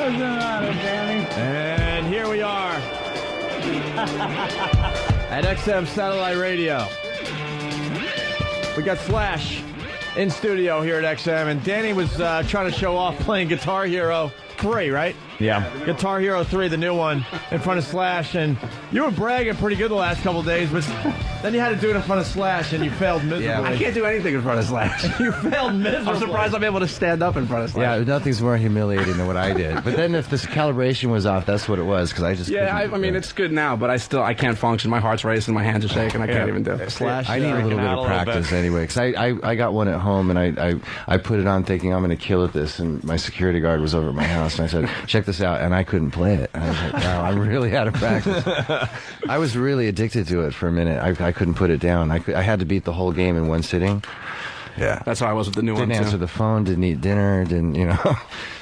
What's the matter, Danny? And here we are at XM Satellite Radio. We got Slash in studio here at XM, and Danny was trying to show off playing Guitar Hero 3, right? Yeah. Guitar Hero 3, the new one, in front of Slash, and you were bragging pretty good the last couple of days, but then you had to do it in front of Slash, and you failed miserably. Yeah, I can't do anything in front of Slash. You failed miserably. I'm surprised I'm able to stand up in front of Slash. Yeah, nothing's more humiliating than what I did. But then if this calibration was off, that's what it was, because I just I mean, it's good now, but I can't function. My heart's racing, my hands are shaking, I can't even do it. Slash, I need a little bit of practice anyway, because I got one at home, and I put it on thinking I'm going to kill at this, and my security guard was over at my house, and I said, check this out, and I couldn't play it. And I was like, wow, I'm really out of practice. I was really addicted to it for a minute. I couldn't put it down. I had to beat the whole game in one sitting. Yeah, that's how I was with the new one, Didn't answer the phone, didn't eat dinner, Yeah,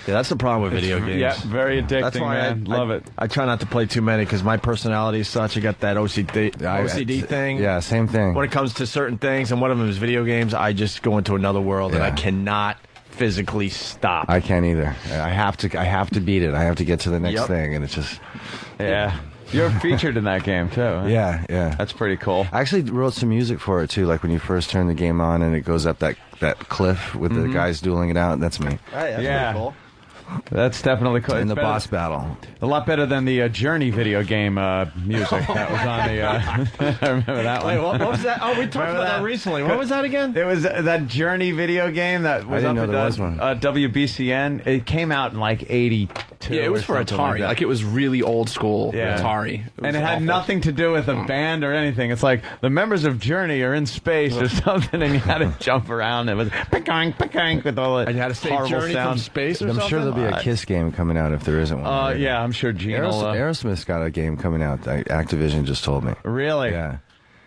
that's the problem with video games. Yeah, very addicting, That's why man. Love it. I try not to play too many because my personality is such. I got that OCD thing. Yeah, same thing. When it comes to certain things, and one of them is video games, I just go into another world, and I cannot physically stop. I can't either. I have to beat it. I have to get to the next thing, and it's just... Yeah. You're featured in that game, too. Huh? Yeah. That's pretty cool. I actually wrote some music for it, too, like when you first turn the game on and it goes up that cliff with the guys dueling it out. That's me. That's Yeah. pretty cool. That's definitely cool. In It's the better- boss battle. A lot better than the Journey video game music that was on the... I remember that one. Wait, what was that? Oh, we talked about that recently. What was that again? It was that Journey video game that was didn't up know at there was one. WBCN. It came out in like 82. Yeah, it was or for something Atari. Like, Like it was really old school Yeah. Atari. and it had nothing to do with a band or anything. It's like the members of Journey are in space or something, and you had to jump around. It was ping with all the And you had to say horrible Journey from sounds. space or I'm something? sure there'll be a Kiss game coming out if there isn't one. Yeah, I'm sure Gene will. Aerosmith's got a game coming out. Activision just told me. Really? Yeah.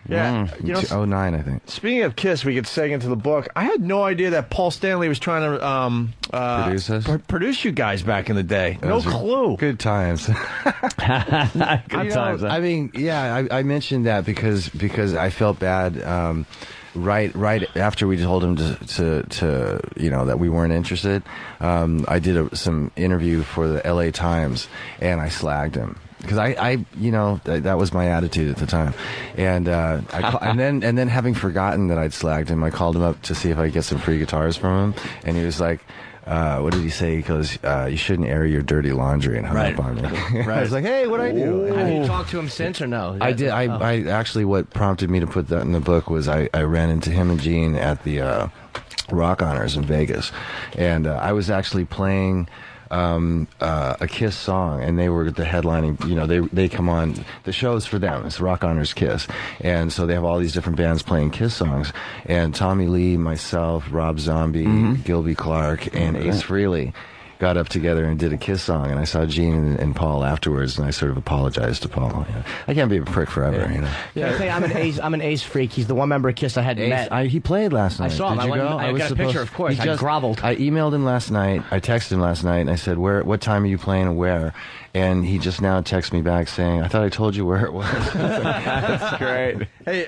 Yeah. You know, 09, I think. speaking of Kiss, we could seg into the book. I had no idea that Paul Stanley was trying to Produce us? produce you guys back in the day. No Those are clue. Good times. Good times. I mean, yeah, I mentioned that because I felt bad. Right after we told him to that we weren't interested, I did some interview for the LA Times, and I slagged him. Because that was my attitude at the time, and and then having forgotten that I'd slagged him, I called him up to see if I could get some free guitars from him, and he was like, what did he say? He goes, you shouldn't air your dirty laundry, and hung up on me. I was like, hey, what'd I do? Have you talked to him since or no? I did. I actually, what prompted me to put that in the book was I ran into him and Gene at the Rock Honors in Vegas, and I was actually playing a Kiss song, and they were the headlining. They come on the shows for them. It's Rock Honors Kiss, and so they have all these different bands playing Kiss songs. And Tommy Lee, myself, Rob Zombie, Gilby Clarke, and Ace Frehley got up together and did a Kiss song, and I saw Gene and Paul afterwards, and I sort of apologized to Paul. I can't be a prick forever, Yeah, I say I'm an Ace freak. He's the one member of Kiss I hadn't met. He played last night. I saw him. Did you go? I got a picture, of course. I groveled. I emailed him last night. I texted him last night, and I said, what time are you playing and where? And he just now texted me back saying, I thought I told you where it was. That's great. Hey,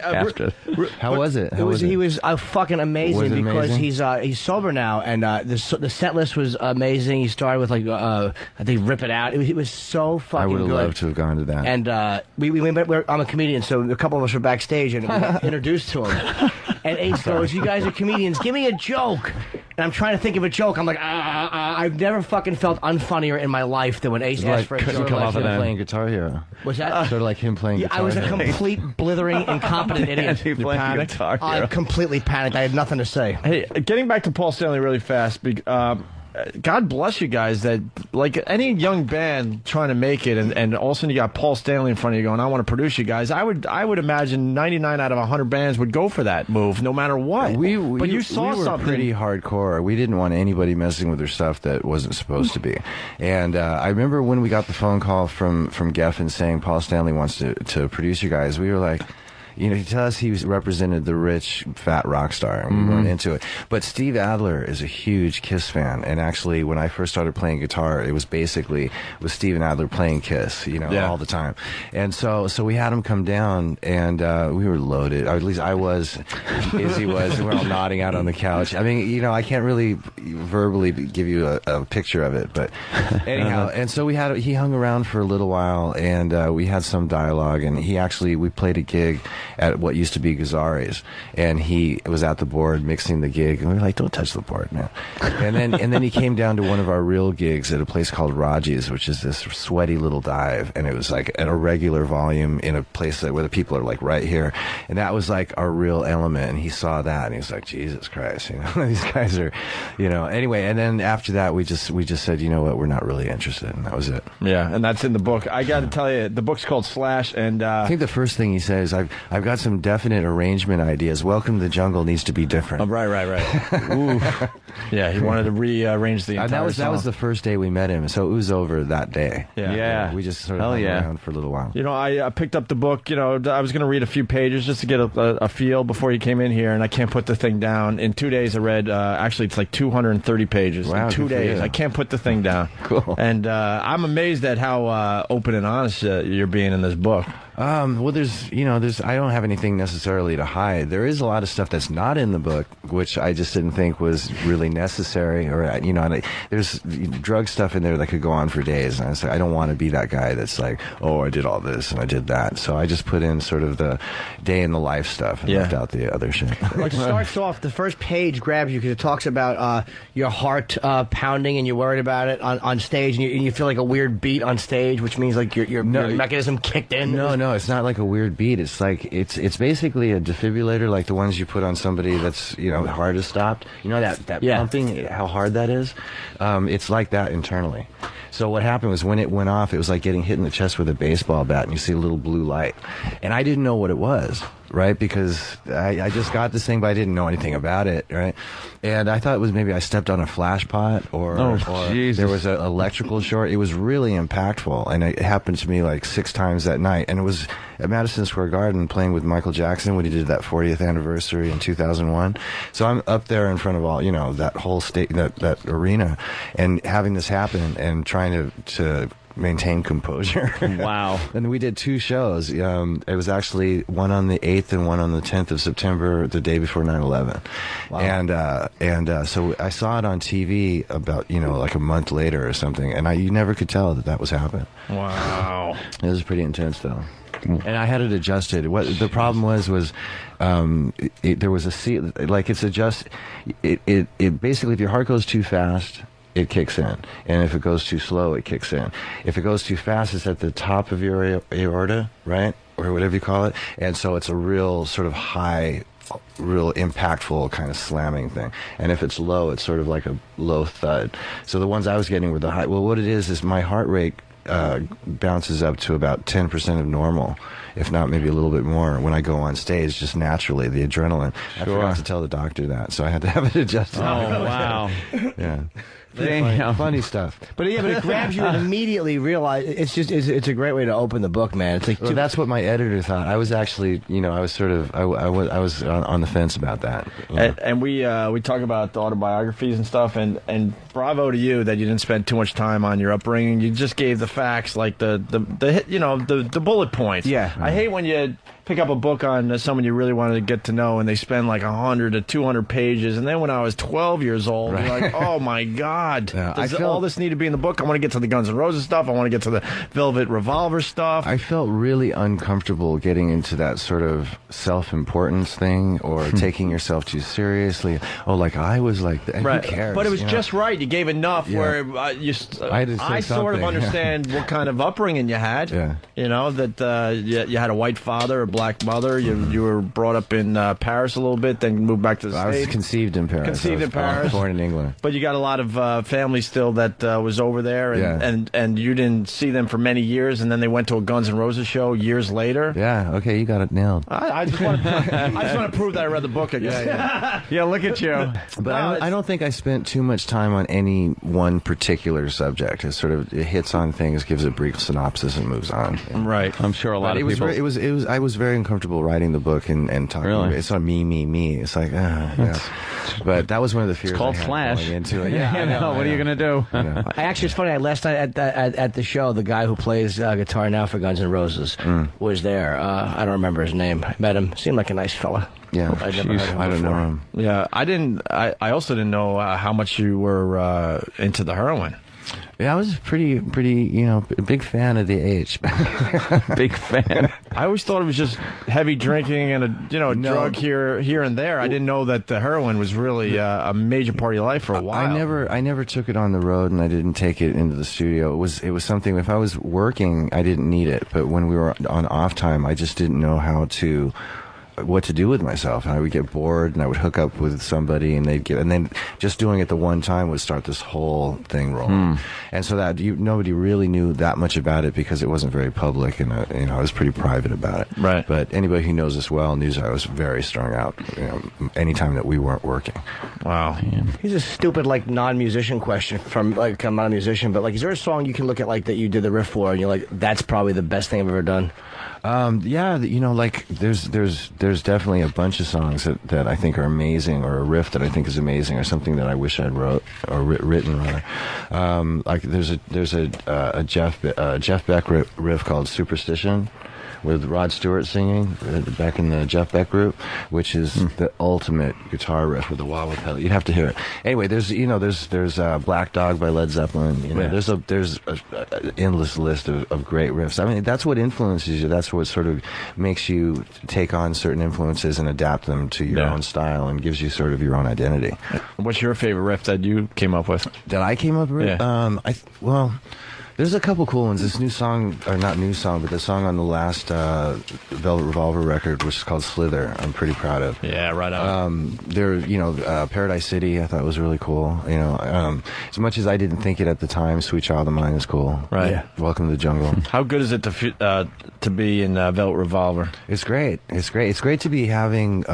How was it? He was fucking amazing Was it because amazing? he's sober now, and the set list was amazing. He started with I think Rip It Out. It was so fucking I would good. have loved to have gone to that. And I'm a comedian, so a couple of us were backstage and we got introduced to him. And Ace goes, "You guys are comedians. Give me a joke." And I'm trying to think of a joke. I'm like, I've never fucking felt unfunnier in my life than when Ace asked for a Couldn't joke. come off off of him that. playing Guitar Hero. Was that? Sort of like him playing Guitar I was a Hero. complete blithering, incompetent idiot. He playing Guitar I Hero. completely panicked. I had nothing to say. Hey, getting back to Paul Stanley really fast. God bless you guys that, like any young band trying to make it, and all of a sudden you got Paul Stanley in front of you going, I want to produce you guys. I would imagine 99 out of 100 bands would go for that move no matter what. But you saw we were something. pretty hardcore. We didn't want anybody messing with their stuff that wasn't supposed to be. And I remember when we got the phone call from Geffen saying Paul Stanley wants to produce you guys, we were like, to us he represented the rich, fat rock star, and we weren't into it. But Steve Adler is a huge Kiss fan, and actually, when I first started playing guitar, it was basically with Steven Adler playing Kiss, all the time. And so we had him come down, and we were loaded. Or at least I was. Izzy was. And we're all nodding out on the couch. I mean, I can't really verbally give you a picture of it, but anyhow. And so he hung around for a little while, and we had some dialogue, and we played a gig at what used to be Gazzari's, and he was at the board mixing the gig, and we were like, don't touch the board, man. And then he came down to one of our real gigs at a place called Raji's, which is this sweaty little dive, and it was like at a regular volume in a place where the people are like right here, and that was like our real element, and he saw that, and he was like, Jesus Christ, these guys are, anyway. And then after that, we just said, you know what, we're not really interested, and that was it. Yeah, and that's in the book. I got to tell you, the book's called Slash, and I think the first thing he says, I've got some definite arrangement ideas. Welcome to the Jungle needs to be different. Oh, right. Ooh. Yeah, he wanted to rearrange the entire that was the first day we met him, so it was over that day. Yeah. We just sort of hung around for a little while. I picked up the book. I was going to read a few pages just to get a feel before you came in here, and I can't put the thing down. In 2 days, I read. Actually, it's like 230 pages. Wow, in 2 days, I can't put the thing down. Cool. And I'm amazed at how open and honest you're being in this book. Well, I don't have anything necessarily to hide. There is a lot of stuff that's not in the book, which I just didn't think was really necessary, or, there's drug stuff in there that could go on for days. And I was like, I don't want to be that guy that's like, oh, I did all this and I did that. So I just put in sort of the day in the life stuff and left out the other shit. Well, it starts off, the first page grabs you because it talks about your heart pounding, and you're worried about it on stage, and you feel like a weird beat on stage, which means like your mechanism kicked in. No, it's not like a weird beat. It's like it's basically a defibrillator, like the ones you put on somebody that's heart is stopped. That pumping, how hard that is. It's like that internally. So what happened was when it went off, it was like getting hit in the chest with a baseball bat, and you see a little blue light. And I didn't know what it was, right? Because I just got this thing, but I didn't know anything about it, right? And I thought it was maybe I stepped on a flash pot, or there was an electrical short. It was really impactful, and it happened to me like 6 times that night. And it was at Madison Square Garden playing with Michael Jackson when he did that 40th anniversary in 2001. So I'm up there in front of all, that whole that arena, and having this happen and trying to maintain composure. Wow. And we did 2 shows. It was actually one on the 8th and one on the 10th of September, the day before 9/11. Wow. And so I saw it on TV about, like a month later or something, and you never could tell that was happening. Wow. It was pretty intense, though. And I had it adjusted. What the problem was there was it basically, if your heart goes too fast, it kicks in, and if it goes too slow, it kicks in. If it goes too fast, it's at the top of your aorta, right, or whatever you call it, and so it's a real sort of high, real impactful kind of slamming thing. And if it's low, it's sort of like a low thud. So the ones I was getting were the high. Well, what it is my heart rate bounces up to about 10% of normal, if not maybe a little bit more, when I go on stage, just naturally, the adrenaline. I forgot to tell the doctor that, so I had to have it adjusted. Oh, wow. Yeah. Funny stuff. But it grabs you and immediately realize it's a great way to open the book, man. It's like that's what my editor thought. I was actually, I was sort of, I was on the fence about that. And we talk about the autobiographies and stuff, and bravo to you that you didn't spend too much time on your upbringing. You just gave the facts, like the bullet points. Yeah. I hate when you pick up a book on someone you really wanted to get to know, and they spend like 100 to 200 pages, and then when I was 12 years old, you're like, oh my God, does all this need to be in the book? I want to get to the Guns N' Roses stuff. I want to get to the Velvet Revolver stuff. I felt really uncomfortable getting into that sort of self-importance thing, or taking yourself too seriously. Oh, like I was like, who cares? But it was just right. You gave enough where I sort of understand what kind of upbringing you had. Yeah. That you had a white father, a black mother. You were brought up in Paris a little bit, then moved back to the States. I was conceived in Paris. Born in England. But you got a lot of family still that was over there, and you didn't see them for many years, and then they went to a Guns N' Roses show years later. Yeah, okay, you got it nailed. I just want to prove that I read the book again. Yeah, look at you. But I don't think I spent too much time on any one particular subject. It sort of hits on things, gives a brief synopsis, and moves on. Right. I'm sure a lot of people. I was very very uncomfortable writing the book and talking. Really? It's on me. It's like, yeah. But that was one of the fears. It's called I had Slash. going into it. Yeah, I know. What are you gonna do? I know. Actually, it's funny. Last night at the show, the guy who plays guitar now for Guns N' Roses was there. I don't remember his name. I met him. Seemed like a nice fella. Yeah, I never heard of him I don't know before. him. Yeah, I didn't. I also didn't know how much you were into the heroin. Yeah, I was pretty, a big fan of the H. Big fan. I always thought it was just heavy drinking and a drug here and there. I didn't know that the heroin was really a major part of your life for a while. I never took it on the road, and I didn't take it into the studio. It was something. If I was working, I didn't need it, but when we were on off time, I just didn't know what to do with myself, and I would get bored, and I would hook up with somebody, and and then just doing it the one time would start this whole thing rolling. And so that nobody really knew that much about it because it wasn't very public, and I was pretty private about it. Right. But anybody who knows us well knew I was very strung out. Anytime that we weren't working. Wow. Here's a stupid, like, non-musician question from, like, I'm not a musician, but, like, is there a song you can look at, like, that you did the riff for, and you're like, that's probably the best thing I've ever done? Yeah, like there's definitely a bunch of songs that I think are amazing, or a riff that I think is amazing, or something that I wish I'd wrote or written rather. Like there's a Jeff Beck riff called Superstition, with Rod Stewart singing back in the Jeff Beck group, which is the ultimate guitar riff with the wah-wah pedal. You'd have to hear it. Anyway, there's Black Dog by Led Zeppelin. There's an endless list of great riffs. I mean, that's what influences you. That's what sort of makes you take on certain influences and adapt them to your own style, and gives you sort of your own identity. What's your favorite riff that you came up with? That I came up with? Yeah. There's a couple cool ones. This new song, or not new song, but the song on the last Velvet Revolver record, which is called Slither, I'm pretty proud of. Yeah, right on. Paradise City, I thought was really cool. As much as I didn't think it at the time, Sweet Child of Mine is cool. Right. Yeah. Welcome to the Jungle. How good is it to be in Velvet Revolver? It's great. It's great to be having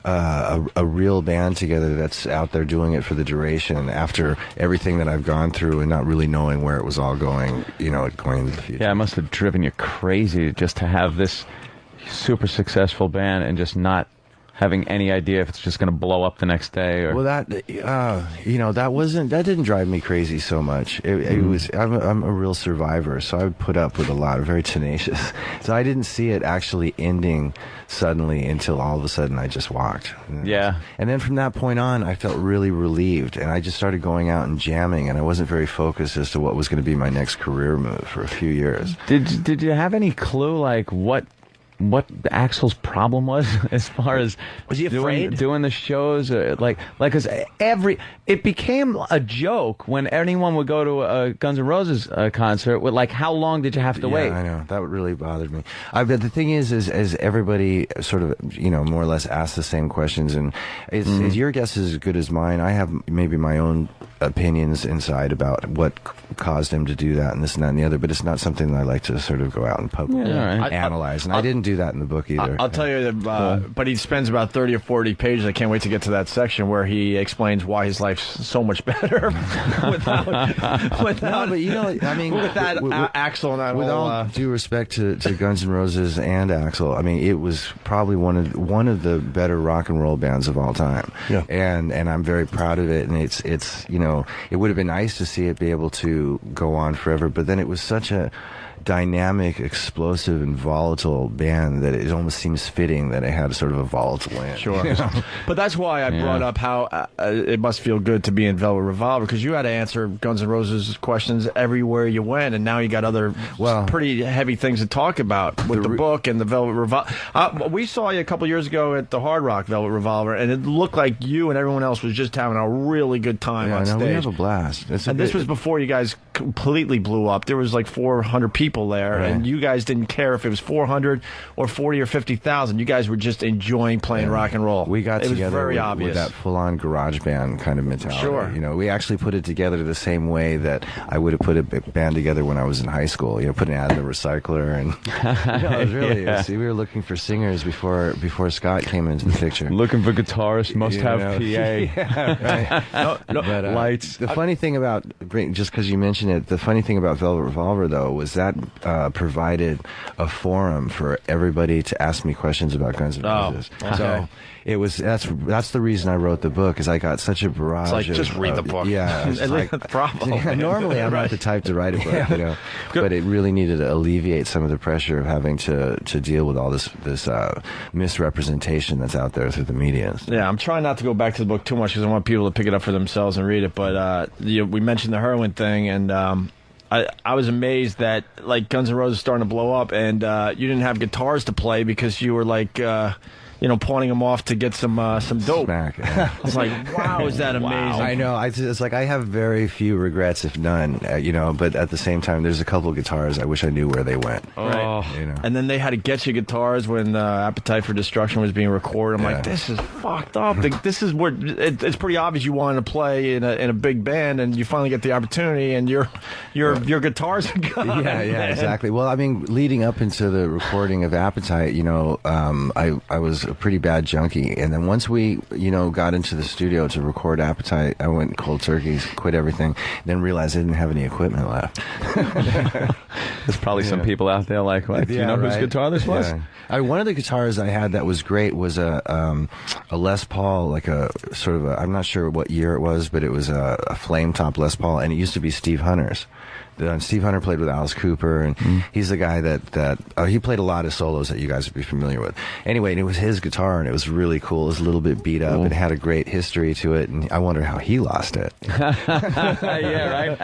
a real band together that's out there doing it for the duration after everything that I've gone through and not really knowing where it was all going, going into the future. Yeah, it must have driven you crazy just to have this super successful band and just not having any idea if it's just going to blow up the next day. Or... Well, that didn't drive me crazy so much. It was, I'm a real survivor, so I would put up with a lot, very tenacious. So I didn't see it actually ending suddenly until all of a sudden I just walked. Yeah. And then from that point on, I felt really relieved, and I just started going out and jamming, and I wasn't very focused as to what was going to be my next career move for a few years. Did you have any clue, like, what Axl's problem was as far as was he afraid doing the shows, because it became a joke when anyone would go to a Guns N' Roses concert with, like, how long did you have to wait? I know that really bothered me. But the thing is everybody sort of more or less asks the same questions, and it's your guess is as good as mine. I have maybe my own opinions inside about what caused him to do that and this and that and the other, but it's not something that I like to sort of go out in public and analyze. And I didn't do that in the book either. I'll tell you that, but he spends about 30 or 40 pages. I can't wait to get to that section where he explains why his life's so much better without no, but I mean, with that Axl and that with whole, all due respect to Guns N' Roses and Axl, I mean, it was probably one of the better rock and roll bands of all time. Yeah. And I'm very proud of it, and it's it would have been nice to see it be able to go on forever, but then it was such a dynamic, explosive, and volatile band that it almost seems fitting that it had sort of a volatile end. Sure. But that's why I brought up how it must feel good to be in Velvet Revolver, because you had to answer Guns N' Roses questions everywhere you went, and now you got other pretty heavy things to talk about with the book and the Velvet Revolver. We saw you a couple years ago at the Hard Rock Velvet Revolver, and it looked like you and everyone else was just having a really good time on stage. We have a blast. This was before you guys completely blew up. There was like 400 people there, and you guys didn't care if it was 400 or 40 or 50,000. You guys were just enjoying playing rock and roll. We got together very with, obvious. with that full-on garage band kind of mentality. Sure. We actually put it together the same way that I would have put a band together when I was in high school. Putting it out of the recycler, and it was really. We were looking for singers before Scott came into the picture. Looking for guitarists, must have PA. Yeah, right. But, lights. The funny thing about, just because you mentioned it, the funny thing about Velvet Revolver, though, was that provided a forum for everybody to ask me questions about Guns N' Roses. okay. So it was that's the reason I wrote the book, is I got such a barrage. It's like, of, just read the book. Yeah, it's like, bravo. normally I'm not the type to write a book, you know, but it really needed to alleviate some of the pressure of having to deal with all this misrepresentation that's out there through the media. Yeah, I'm trying not to go back to the book too much because I want people to pick it up for themselves and read it. But we mentioned the heroin thing, and I was amazed that like Guns N' Roses starting to blow up, and you didn't have guitars to play because you were like. Pawning them off to get some dope. Smack, yeah. I was like, wow, is that amazing? I know. It's like I have very few regrets, if none. But at the same time, there's a couple of guitars I wish I knew where they went. Right. You know. And then they had to get you guitars when Appetite for Destruction was being recorded. I'm like, this is fucked up. This is where it's pretty obvious you wanted to play in a big band, and you finally get the opportunity, and your guitars are gone. Yeah, exactly. Well, I mean, leading up into the recording of Appetite, I was a pretty bad junkie, and then once we got into the studio to record Appetite, I went cold turkey, quit everything, then realized I didn't have any equipment left. There's probably some people out there like, what? Do you know whose guitar this was? Yeah. One of the guitars I had that was great was a Les Paul, like a sort of I'm not sure what year it was, but it was a flame top Les Paul, and it used to be Steve Hunter's. Steve Hunter played with Alice Cooper, and he's the guy that he played a lot of solos that you guys would be familiar with. Anyway, and it was his guitar, and it was really cool. It was a little bit beat up, and had a great history to it, and I wonder how he lost it. Yeah, right?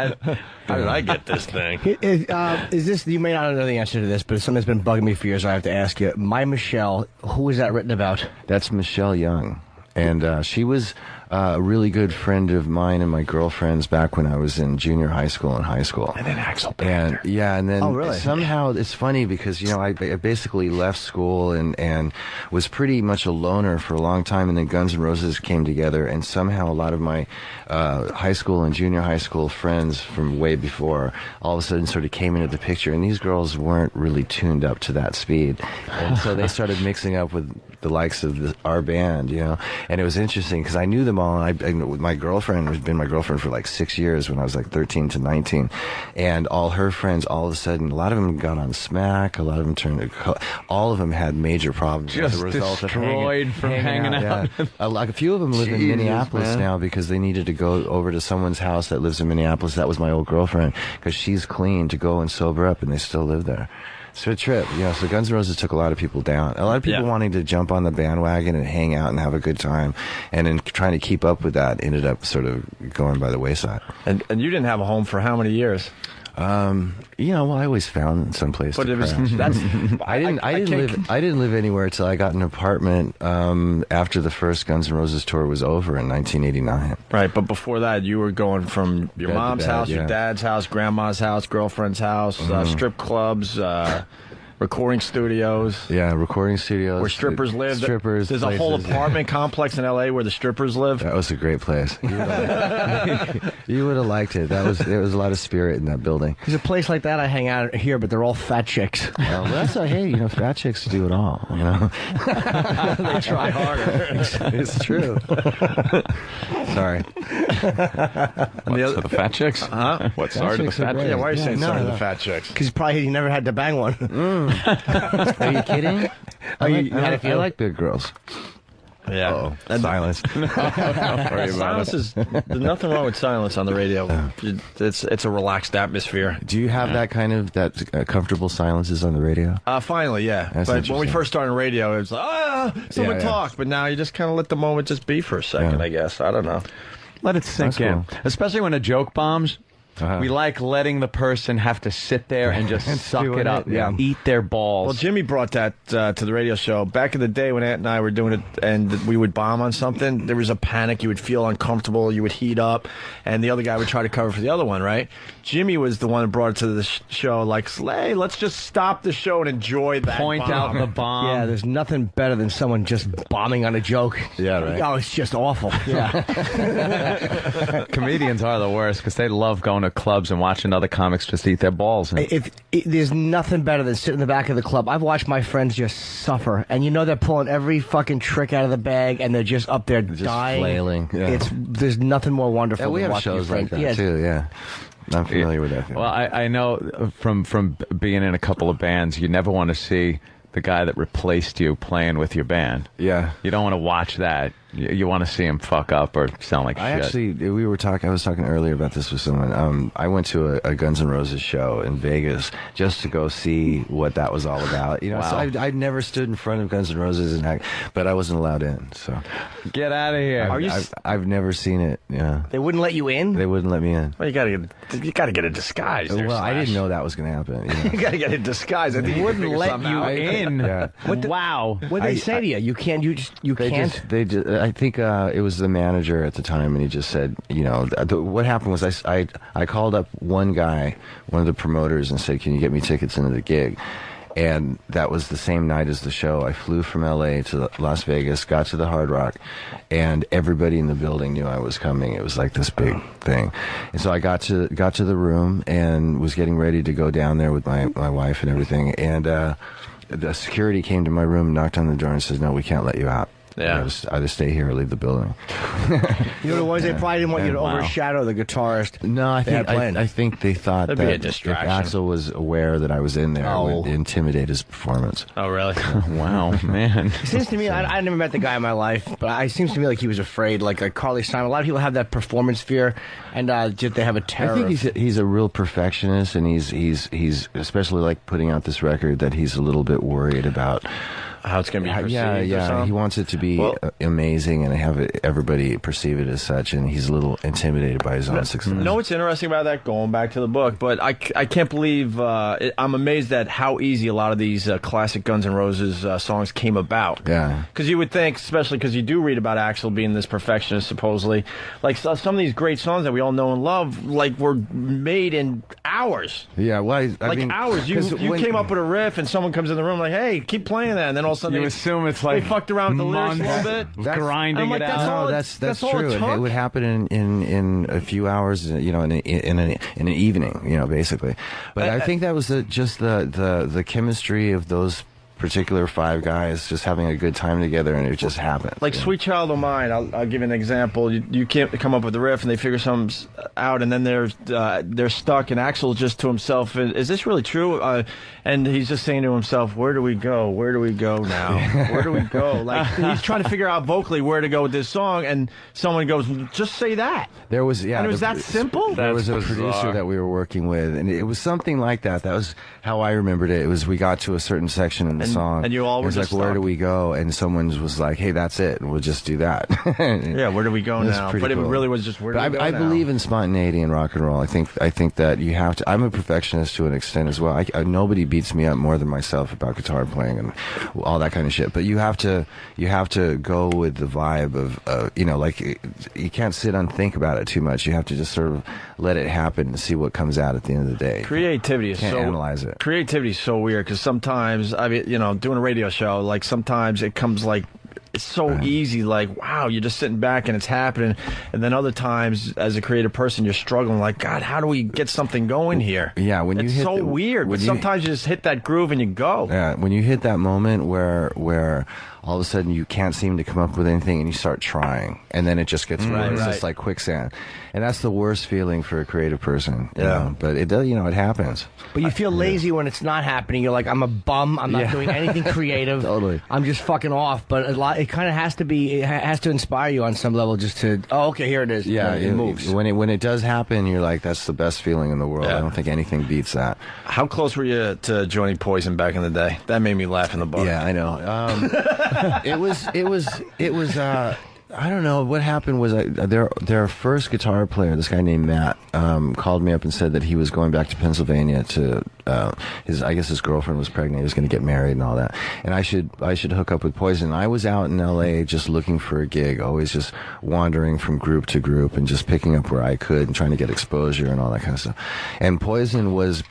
How did I get this thing? Is this? You may not know the answer to this, but something's been bugging me for years. So I have to ask you. My Michelle, who is that written about? That's Michelle Young, and she was a really good friend of mine and my girlfriend's back when I was in junior high school and high school. And then Axel And and then really? somehow it's funny because I basically left school and was pretty much a loner for a long time, and then Guns N' Roses came together, and somehow a lot of my high school and junior high school friends from way before all of a sudden sort of came into the picture, and these girls weren't really tuned up to that speed, and so they started mixing up with the likes of our band, and it was interesting because I knew them all. And my girlfriend had been my girlfriend for like 6 years when I was like 13 to 19, and all her friends, all of a sudden, a lot of them got on smack, a lot of them all of them had major problems Just as a result destroyed from hanging out. Yeah. A few of them live in Jesus, Minneapolis man. now because they needed to go over to someone's house that lives in Minneapolis. That was my old girlfriend, because she's clean, to go and sober up, and they still live there. It's a trip, so Guns N' Roses took a lot of people down. A lot of people wanting to jump on the bandwagon and hang out and have a good time, and in trying to keep up with that, ended up sort of going by the wayside. And you didn't have a home for how many years? Well, I always found some place But to it was crash. that's I didn't live anywhere till I got an apartment after the first Guns N' Roses tour was over in 1989. right. But before that, you were going from your Bed to mom's bed, house, your yeah. dad's house, grandma's house, girlfriend's house, strip clubs, recording studios. Yeah, recording studios Where strippers live. Strippers. There's a whole places, yeah. apartment complex in L.A. where the strippers live. That was a great place. You would have liked it. There was a lot of spirit in that building. There's a place like that I hang out here, but they're all fat chicks. Well, that's hey, fat chicks do it all. They try harder. It's true. Sorry. So the fat chicks? Huh? What, sorry to the chicks are fat great. chicks? Yeah, why are you saying No, sorry to no. the fat chicks? Because probably he never had to bang one. Are you kidding? I like big girls. Yeah. Silence. Silence is there's nothing wrong with silence on the radio. It's a relaxed atmosphere. Do you have that kind of comfortable silences on the radio? Finally, yeah. That's But when we interesting. first started radio, it was like, someone Yeah. talk. But now you just kind of let the moment just be for a second, Yeah. I guess. I don't know. Let it sink That's in. cool. Especially when a joke bombs. Uh-huh. We like letting the person have to sit there and just suck doing it up, it, yeah. eat their balls. Well, Jimmy brought that to the radio show. Back in the day when Ant and I were doing it and we would bomb on something, there was a panic. You would feel uncomfortable. You would heat up. And the other guy would try to cover for the other one, right? Jimmy was the one who brought it to the show like, hey, let's just stop the show and enjoy that Point bomb. out the bomb. Yeah, there's nothing better than someone just bombing on a joke. Yeah, right. Oh, it's just awful. Yeah. Comedians are the worst because they love going to clubs and watching other comics just eat their balls. And There's nothing better than sitting in the back of the club. I've watched my friends just suffer, and they're pulling every fucking trick out of the bag, and they're just up there dying, flailing. Yeah. There's nothing more wonderful. Yeah, we than have watching your shows like friends. that Yes. too. Yeah, I'm familiar with that. Well, I know from being in a couple of bands, you never want to see the guy that replaced you playing with your band. Yeah. You don't want to watch that. You want to see him fuck up or sound like shit. I was talking earlier about this with someone. I went to a Guns N' Roses show in Vegas just to go see what that was all about. You know, Wow. so I'd never stood in front of Guns N' Roses but I wasn't allowed in. So Get out of here. I've never seen it. Yeah, They wouldn't let you in? they wouldn't let me in. Well, you gotta get a disguise. There, Well, I Slash. didn't know that was going to happen. You know? You gotta get a disguise. I think They you can wouldn't figure let something you out. in. Yeah. Wow. What did they say to you? You can't. You can't. I think it was the manager at the time, and he just said, you know, what happened was I called up one guy, one of the promoters, and said, can you get me tickets into the gig? And that was the same night as the show. I flew from LA to Las Vegas, got to the Hard Rock, and everybody in the building knew I was coming. It was like this big thing. And so I got to the room and was getting ready to go down there with my wife and everything. And the security came to my room, knocked on the door, and says, no, we can't let you out. Yeah. I just stay here or leave the building. You know what it was? They probably didn't want you to Wow. overshadow the guitarist. No, I had think planned. I think they thought That'd be a that if distraction. Axl was aware that I was in there, it would intimidate his performance. Oh, really? Wow, man. It seems to me, I never met the guy in my life, but it seems to me like he was afraid, like Carly Simon. A lot of people have that performance fear, and just they have a terror. I think he's a real perfectionist, and he's especially like putting out this record that he's a little bit worried about. How it's gonna be perceived? Yeah, or yeah. something? He wants it to be amazing and have everybody perceive it as such, and he's a little intimidated by his own success. You know what's interesting about that? Going back to the book, but I can't believe I'm amazed at how easy a lot of these classic Guns N' Roses songs came about. Yeah. Because you would think, especially because you do read about Axl being this perfectionist, supposedly, like some of these great songs that we all know and love, like were made in hours. Yeah, well, I mean, Hours. You 'cause when- came up with a riff, and someone comes in the room like, "Hey, keep playing that," and then all of a sudden You they assume it's like they fucked around with the lyrics a little bit. grinding I'm like, it that's out. all No, it- that's that's all it true. took? It would happen in a few hours, you know, in an evening, you know, basically. But I think that was just the chemistry of those particular five guys just having a good time together, and it just happened. Like you know? Sweet Child O' Mine, I'll give you an example. You can't come up with the riff, and they figure something out, and then they're stuck, and Axl's just to himself, is this really true? And he's just saying to himself, where do we go? Where do we go now? Where do we go? Like, he's trying to figure out vocally where to go with this song, and someone goes, just say that. There was, yeah. And it was that simple? There was a That's bizarre. producer that we were working with, and it was something like that. That was how I remembered it. It was, we got to a certain section in the song, and you all were it was just like, where stuck. do we go? And someone was like, hey, that's it, and we'll just do that. Yeah, where do we go It was now? pretty But it cool. really was just, where do But we go I now? believe in spontaneity in rock and roll. I think that you have to. I'm a perfectionist to an extent as well. Nobody beats me up more than myself about guitar playing and all that kind of shit. But you have to go with the vibe of you know, like you can't sit and think about it too much. You have to just sort of let it happen and see what comes out at the end of the day. Creativity is Can't so analyze it. Creativity is so weird because sometimes, I mean, you know, doing a radio show, like sometimes it comes like it's so easy, like wow, you're just sitting back and it's happening, and then other times, as a creative person, you're struggling, like God, how do we get something going here? Yeah, when you it's hit so weird, but sometimes you just hit that groove and you go. Yeah, when you hit that moment where all of a sudden you can't seem to come up with anything and you start trying, and then it just gets worse. right. It's like quicksand, and that's the worst feeling for a creative person. You Yeah. know? But it does, you know, it happens. But you feel lazy when it's not happening. You're like, I'm a bum. I'm not doing anything creative. Totally. I'm just fucking off. But it kind of has to be. It has to inspire you on some level, just to. Oh, okay, here it is. Yeah, it moves. When it does happen, you're like, that's the best feeling in the world. Yeah. I don't think anything beats that. How close were you to joining Poison back in the day? That made me laugh in the book. Yeah, I know. It was. I don't know what happened. Was their first guitar player, this guy named Matt, called me up and said that he was going back to Pennsylvania to I guess his girlfriend was pregnant. He was going to get married and all that, and I should hook up with Poison. I was out in L.A. just looking for a gig, always just wandering from group to group and just picking up where I could and trying to get exposure and all that kind of stuff. And Poison was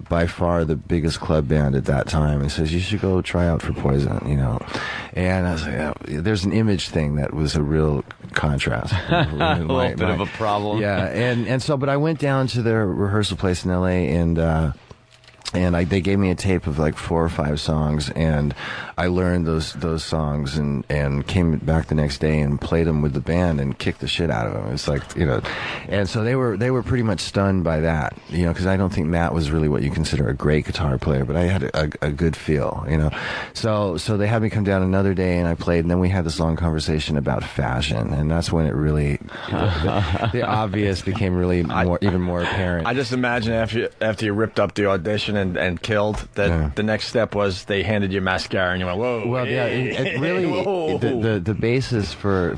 by far the biggest club band at that time, and says you should go try out for Poison, you know. And I was like, yeah, there's an image thing that was a real contrast. A little bit of a problem. Yeah, and so, but I went down to their rehearsal place in L.A. and And they gave me a tape of like 4 or 5 songs, and I learned those songs and came back the next day and played them with the band and kicked the shit out of them. It's like, and so they were pretty much stunned by that, because I don't think Matt was really what you consider a great guitar player, but I had a good feel, So they had me come down another day and I played, and then we had this long conversation about fashion, and that's when it really the obvious became really even more apparent. I just imagine after you ripped up the audition and killed, that the next step was they handed you mascara and you went, whoa. Well, yeah, it really the basis for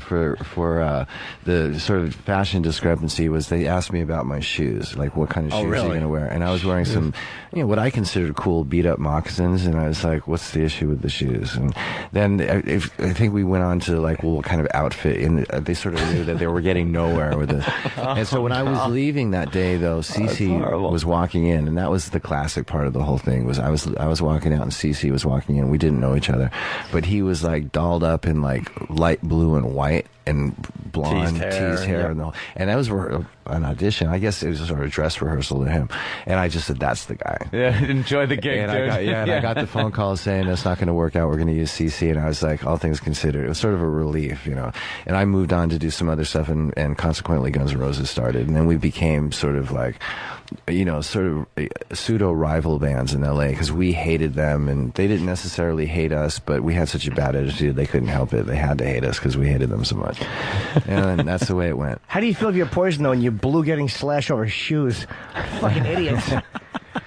the sort of fashion discrepancy was they asked me about my shoes, like what kind of shoes are you going to wear, and I was wearing some, what I considered cool beat up moccasins, and I was like, what's the issue with the shoes? And then I think we went on to like, well, what kind of outfit, and they sort of knew that they were getting nowhere with it. And so when I was leaving that day, though, Cece was walking in, and that was the classic part of the whole thing. Was I was walking out and Cece was walking in. We didn't know each other, but he was like dolled up in like light blue and white and blonde teased hair, and that was an audition. I guess it was sort of dress rehearsal to him, and I just said, that's the guy. Yeah, enjoy the gig, and dude. I got the phone call saying that's not going to work out. We're going to use CC, and I was like, all things considered, it was sort of a relief, And I moved on to do some other stuff, and consequently, Guns N' Roses started, and then we became sort of like, sort of pseudo rival bands in LA, because we hated them and they didn't necessarily hate us, but we had such a bad attitude they couldn't help it. They had to hate us because we hated them so much, and that's the way it went. How do you feel if you're poisoned though and you're blue getting slashed over shoes? Fucking idiots.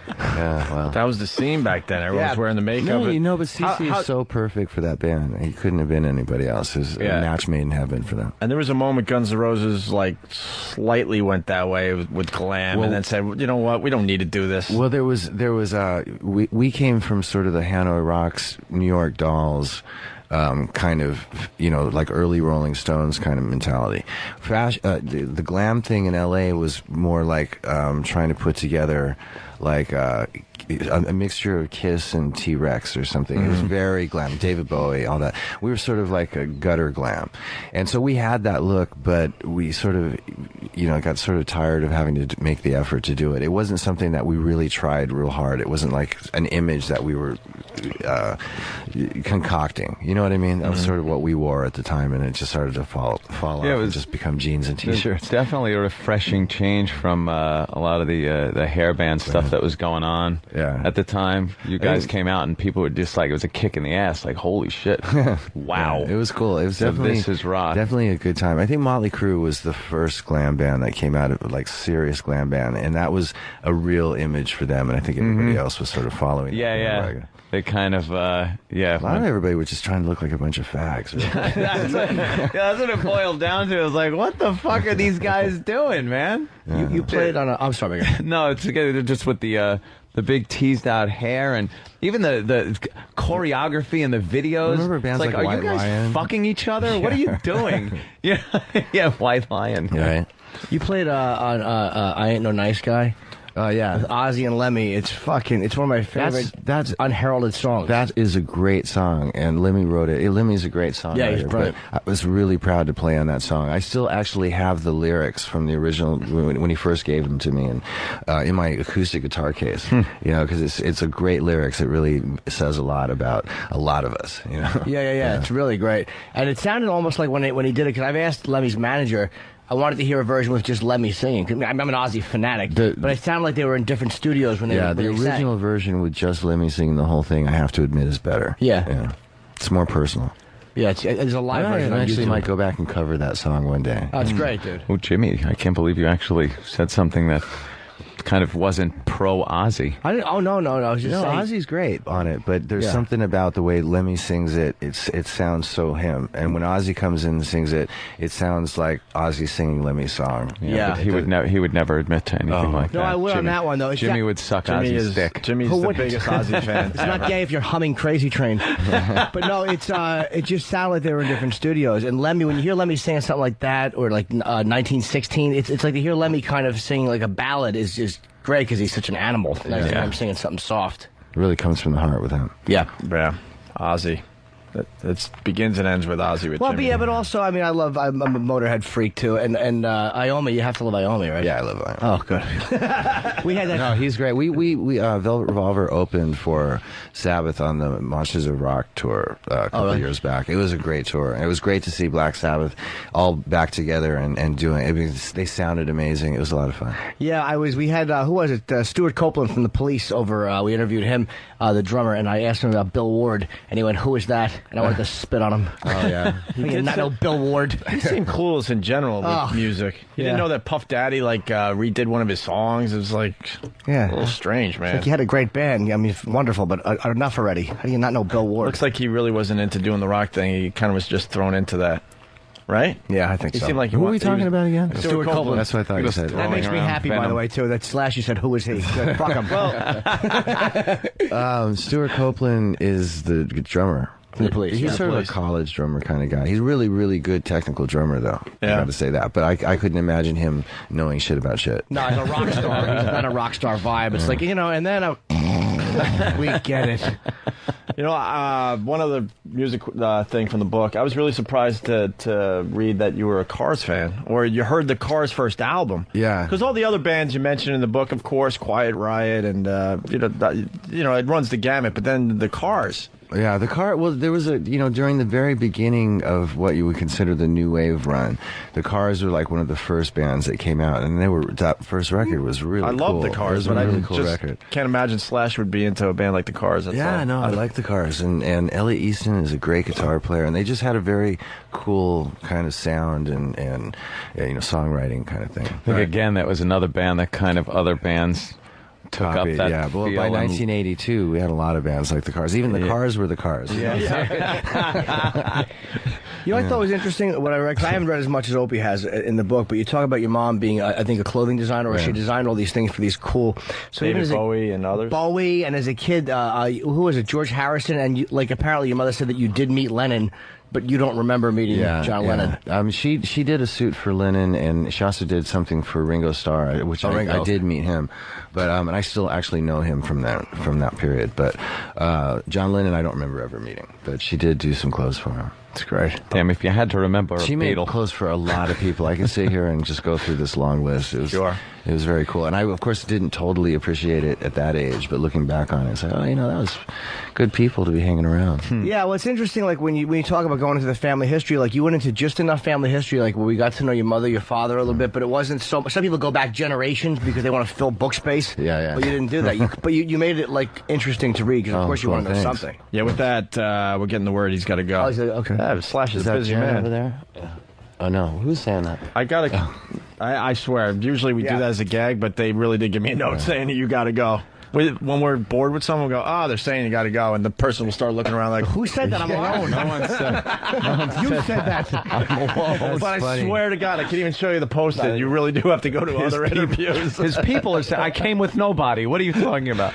Yeah, well, that was the scene back then. Everyone was wearing the makeup. No, but CC is so perfect for that band. He couldn't have been anybody else. It was a match made in heaven for them. And there was a moment Guns N' Roses like slightly went that way with glam, and then said, you know what, we don't need to do this. Well, there was we came from sort of the Hanoi Rocks, New York Dolls. Kind of, like early Rolling Stones kind of mentality. The glam thing in LA was more like trying to put together like a mixture of Kiss and T-Rex or something. It was very glam. David Bowie, all that. We were sort of like a gutter glam. And so we had that look, but we sort of, got sort of tired of having to make the effort to do it. It wasn't something that we really tried real hard. It wasn't like an image that we were concocting. You know what I mean? That was sort of what we wore at the time, and it just started to fall off and just become jeans and T-shirts. It's definitely a refreshing change from a lot of the hairband stuff that was going on at the time. You guys came out and people were just like, it was a kick in the ass, like, holy shit. Wow. Yeah, it was cool. It was definitely a good time. I think Motley Crue was the first glam band that came out of like serious glam band, and that was a real image for them, and I think everybody else was sort of following that. They kind of, A lot of everybody was just trying to look like a bunch of fags. Right? that's what it boiled down to. It was like, what the fuck are these guys doing, man? Yeah. You played on a... I'm sorry. No, it's just with the big teased out hair and even the choreography and the videos. Remember bands like White are you guys Lion? fucking each other? What are you doing? yeah, White Lion. Right. You played on I Ain't No Nice Guy. Yeah, with Ozzy and Lemmy. It's one of my favorite. That's unheralded songs. That is a great song, and Lemmy wrote it. Lemmy's a great songwriter. Yeah, he's brilliant. I was really proud to play on that song. I still actually have the lyrics from the original when he first gave them to me, and in my acoustic guitar case. Because it's a great lyrics. It really says a lot about a lot of us. Yeah. It's really great, and it sounded almost like when he did it. Because I've asked Lemmy's manager. I wanted to hear a version with just Lemmy singing. I'm an Ozzy fanatic, but it sounded like they were in different studios when they the original version with just Lemmy singing the whole thing, I have to admit, is better. Yeah. It's more personal. Yeah, it's a live version. I actually might go back and cover that song one day. Oh, it's great, dude. Oh, Jimmy, I can't believe you actually said something that kind of wasn't pro Ozzy. I didn't. Oh no! I was just saying. Ozzy's great on it, but there's something about the way Lemmy sings it. It sounds so him. And when Ozzy comes in and sings it, it sounds like Ozzy singing Lemmy's song. But he would never admit to anything like that. No, I will on that one though. Jimmy would suck Ozzy's dick. Jimmy's the biggest Ozzy fan. It's not gay if you're humming Crazy Train. But no, it just sounded like they were in different studios. And Lemmy, when you hear Lemmy saying something like that, or like 1916, it's like to hear Lemmy kind of sing like a ballad is just great because he's such an animal. I'm singing something soft. It really comes from the heart with him. Yeah. Ozzy. It begins and ends with Ozzy with Well, Jimmy. but yeah, but also, I mean, I'm a Motorhead freak too, and Iommi, you have to love Iommi, right? Yeah, I love Iommi. Oh, good. We had that. No, he's great. We Velvet Revolver opened for Sabbath on the Monsters of Rock tour a couple of years back. It was a great tour. It was great to see Black Sabbath all back together and doing. I mean, they sounded amazing. It was a lot of fun. Yeah, we had who was it? Stuart Copeland from the Police over. We interviewed him, the drummer, and I asked him about Bill Ward, and he went, "Who is that?" And I wanted to spit on him. Oh yeah, He did not know Bill Ward. He seemed clueless in general with music. He didn't know that Puff Daddy redid one of his songs. It was a little strange, man. Like, you had a great band. I mean, wonderful, but enough already. How do you not know Bill Ward? Looks like he really wasn't into doing the rock thing. He kind of was just thrown into that. Right? Yeah, I think He so. seemed like who are we talking about again? Stuart Copeland. That's what I thought you said. That makes me happy, by the way, too. That Slash, you said, who is he? Good, fuck him. Stuart Copeland is the drummer. The Police. He's sort of a college drummer kind of guy. He's really, really good technical drummer, though. Yeah. I got to say that. But I couldn't imagine him knowing shit about shit. No, he's a rock star. He's not a rock star vibe. It's like, and then we get it. One of the music thing from the book, I was really surprised to read that you were a Cars fan, or you heard the Cars' first album. Yeah. Because all the other bands you mentioned in the book, of course, Quiet Riot, and it runs the gamut. But then the Cars. Yeah, the car. Well, there was during the very beginning of what you would consider the new wave run, the Cars were like one of the first bands that came out, and that first record was really cool. I love the Cars, it was but a really I cool just record. can't imagine Slash would be into a band like the Cars. That's Yeah, all. no, I like the Cars, and Elliot Easton is a great guitar player, and they just had a very cool kind of sound and songwriting kind of thing. I think again that was another band that kind of other bands took up that Well, by 1982, we had a lot of bands like the Cars. Even the Cars were the Cars. Yeah. I thought was interesting what I read, 'cause I haven't read as much as Opie has in the book, but you talk about your mom being, I think, a clothing designer, or she designed all these things for these cool. So David Bowie and others. Bowie, and as a kid, who was it? George Harrison, and apparently your mother said that you did meet Lennon. But you don't remember meeting John Lennon. She did a suit for Lennon, and she also did something for Ringo Starr, which I did meet him. But and I still actually know him from that period. But John Lennon, I don't remember ever meeting. But she did do some clothes for him. It's great. Damn, if you had to remember she made clothes for a lot of people. I can sit here and just go through this long list. It was very cool. And I, of course, didn't totally appreciate it at that age. But looking back on it, it's like, that was good people to be hanging around. Yeah, well, it's interesting, when you talk about going into the family history, you went into just enough family history, where we got to know your mother, your father a little bit, but it wasn't so. Some people go back generations because they want to fill book space. Yeah. But you didn't do that. But you made it, interesting to read, because, of course, you want to know something. Yeah, with that, we're getting the word he's got to go. Oh, okay. Slash is that a busy Jen man. over there? Yeah. Oh, no. Who's saying that? I gotta. I swear. Usually we do that as a gag, but they really did give me a note saying that you gotta go. When we're bored with someone, we'll go, they're saying you gotta go, and the person will start looking around like, who said that? I'm alone. No one said. You said that. I'm alone. But funny. I swear to God, I can't even show you the post-it. You really do have to go to other interviews. His people are saying, I came with nobody. What are you talking about?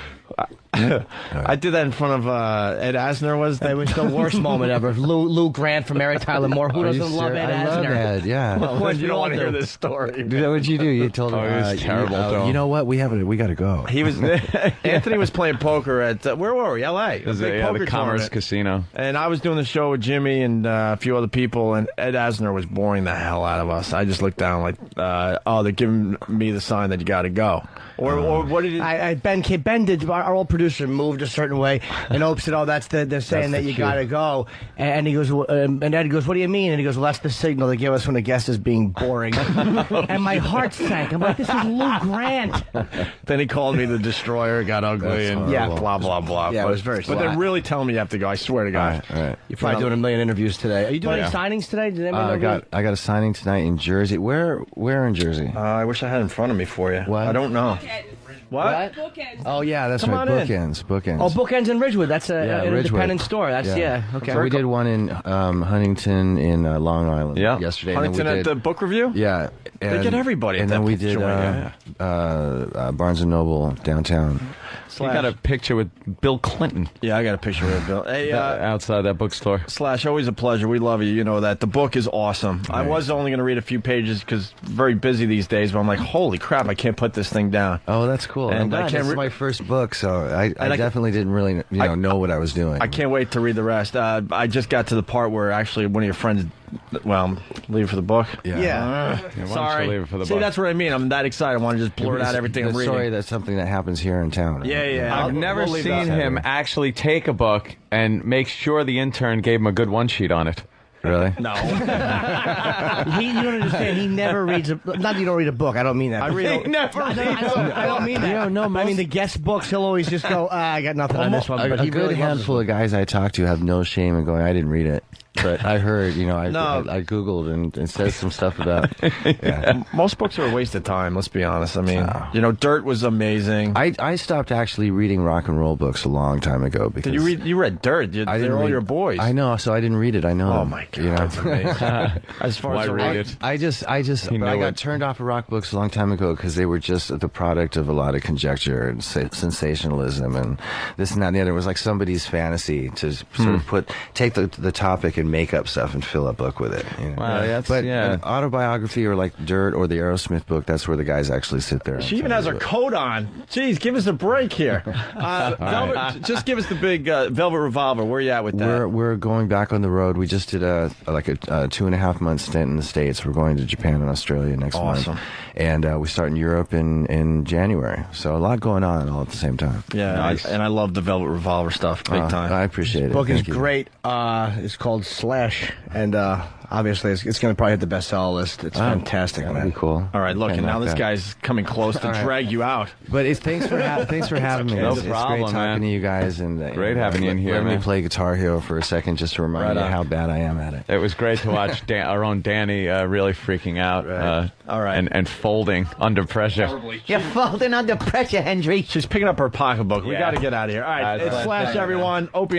I did that in front of Ed Asner. It was the worst moment ever. Lou Grant from Mary Tyler Moore. Who doesn't love Ed I Asner? love Ed, yeah. Of course, you don't want to hear this story. Is that what you do? You told him. it was terrible. You know what? We got to go. He was Anthony was playing poker at where were we? L.A. It was the Commerce Casino. And I was doing the show with Jimmy and a few other people, and Ed Asner was boring the hell out of us. I just looked down like, they're giving me the sign that you got to go. Or what did it? Ben did. Our old producer moved a certain way, and Ope said, they're saying that you got to go. And he goes, and Ed goes, what do you mean? And he goes, well, that's the signal they give us when a guest is being boring. And my heart sank. I'm like, this is Lou Grant. Then he called me the Destroyer. It got ugly, and blah blah blah. Yeah, it was very. But they're really telling me you have to go. I swear to God. All right. You're probably doing a million interviews today. Are you doing any signings today? Did I got a signing tonight in Jersey. Where in Jersey? I wish I had it in front of me for you. What? I don't know. What? Bookends. Oh yeah, that's Come right. on in. Bookends. Oh, Bookends in Ridgewood. That's an Ridgewood. independent store. That's okay. So we did one in Huntington in Long Island yesterday. Huntington and then we at did, the book review? Yeah. They get everybody. And at then that we did joint, Barnes & Noble downtown. You got a picture with Bill Clinton. Yeah, I got a picture with Bill. Hey, outside that bookstore. Slash, always a pleasure. We love you. You know that. The book is awesome. Right. I was only going to read a few pages because very busy these days, but I'm like, holy crap, I can't put this thing down. Oh, that's cool. And this is my first book, so I definitely didn't really know what I was doing. I can't wait to read the rest. I just got to the part where actually one of your friends, well, leave it for the book. Yeah. Sorry. Leave it for the See, book. that's what I mean. I'm that excited. I want to just blurt out everything I'm reading. Sorry, that's something that happens here in town. Right? Yeah. I've never seen him actually take a book and make sure the intern gave him a good one-sheet on it. Really? No. You don't understand. He never reads a. Not that you don't read a book. I don't mean that. I read. I don't mean that. I mean the guest books. He'll always just go. I got nothing on this one. But a he good really handful of guys I talk to have no shame in going, I didn't read it. But I heard, I Googled and it says some stuff about. Yeah. Most books are a waste of time. Let's be honest. I mean, Dirt was amazing. I stopped actually reading rock and roll books a long time ago because. Did you read? You read Dirt. They're all your boys. I know, so I didn't read it. I know. Oh my god, that's amazing. As far as Why read it? I got turned off of rock books a long time ago because they were just the product of a lot of conjecture and sensationalism and this and that and the other. It was like somebody's fantasy to sort of take the topic and make up stuff and fill a book with it. Wow, but an autobiography or like Dirt or the Aerosmith book, that's where the guys actually sit there. She even has her coat on. Jeez, give us a break here. Velvet, just give us the big Velvet Revolver. Where are you at with that? We're going back on the road. We just did a 2.5 month stint in the States. We're going to Japan and Australia next month. And we start in Europe in January. So a lot going on all at the same time. Yeah, nice. I love the Velvet Revolver stuff big time. I appreciate it. The book is great. It's called Slash, and obviously it's going to probably hit the bestseller list. It's fantastic, man. That'd be cool. All right, look, and now this guy's coming close to drag you out. But thanks for having me. No It's problem, great talking to you guys. And great having you in here, Let me man. play Guitar Hero for a second just to remind you how bad I am at it. It was great to watch our own Danny really freaking out. All right. And folding under pressure. You're folding under pressure, Hendry. She's picking up her pocketbook. We got to get out of here. All right, it's Slash, everyone. Opie.